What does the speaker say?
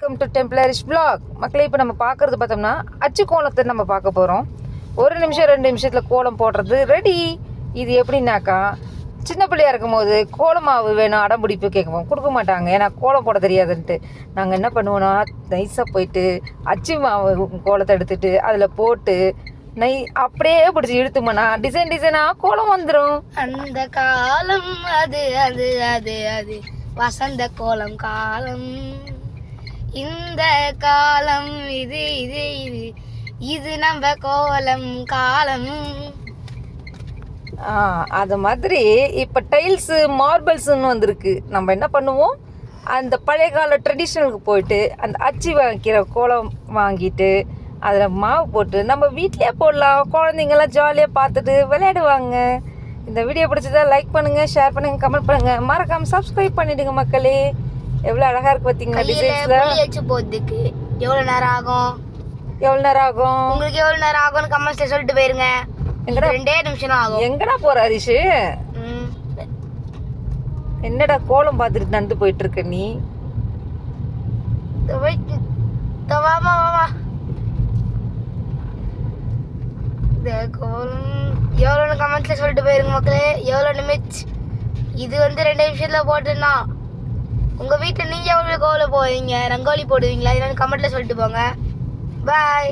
Welcome to டெம்ப்ளரிஷ் vlog. மக்களே, இப்போ நம்ம பார்க்குறது பார்த்தோம்னா அச்சு கோலத்தை நம்ம பார்க்க போகிறோம். 1 நிமிஷம் 2 நிமிஷத்தில் கோலம் போடுறது ரெடி. இது எப்படின்னாக்கா, சின்ன பிள்ளையா இருக்கும் போது கோலம் மாவு வேணும் அடம்பிடிப்பு கேட்குவோம், கொடுக்க மாட்டாங்க, ஏன்னா கோலம் போட தெரியாதுன்ட்டு. நாங்கள் என்ன பண்ணுவோன்னா, நைஸாக போயிட்டு அச்சு மாவு கோலத்தை எடுத்துகிட்டு அதில் போட்டு அப்படியே பிடிச்சி இழுத்துமோனா டிசைனாக கோலம் வந்துடும். அந்த காலம் அது அது அது அது வசந்த கோலம் காலம். இந்த காலம் இது இது இது இது நம்ம கோலம் காலம். அது மாதிரி இப்போ டைல்ஸு மார்பிள்ஸுன்னு வந்திருக்கு. நம்ம என்ன பண்ணுவோம், அந்த பழைய கால ட்ரெடிஷ்னலுக்கு போயிட்டு அந்த அச்சு வாங்கிக்கிற கோலம் வாங்கிட்டு அதில் மாவு போட்டு நம்ம வீட்டிலே போடலாம். குழந்தைங்கள்லாம் ஜாலியாக பார்த்துட்டு விளையாடுவாங்க. இந்த வீடியோ பிடிச்சதா லைக் பண்ணுங்கள், ஷேர் பண்ணுங்கள், கமெண்ட் பண்ணுங்கள், மறக்காமல் சப்ஸ்கிரைப் பண்ணிவிடுங்க மக்களே. எவ்வளோ அழகாக இருக்குது பார்த்தீங்களா டிசைன்ஸில். போகிறதுக்கு எவ்வளோ நேரம் ஆகும்? உங்களுக்கு எவ்வளோ நேரம் ஆகும்னு கமெண்ட்ஸில் சொல்லிட்டு போயிருங்க. எங்கடா 2 நிமிஷம் ஆகும். எங்கடா போகிற ஹரிஷு? என்னடா கோலம் பார்த்துட்டு நடந்து போயிட்டு இருக்க நீ? வாமா இந்த கோலம் எவ்வளோன்னு கமெண்ட்ஸில் சொல்லிட்டு போயிருங்க மக்களே. எவ்வளோ நிமிஷம் இது 2 நிமிஷத்தில் போட்டுன்னா, உங்கள் வீட்டில் நீங்கள் எவ்வளோ கோலம் போவீங்க, ரங்கோலி போடுவீங்களா? இதெல்லாம் கமெண்ட்டில் சொல்லிட்டு போங்க. பாய்.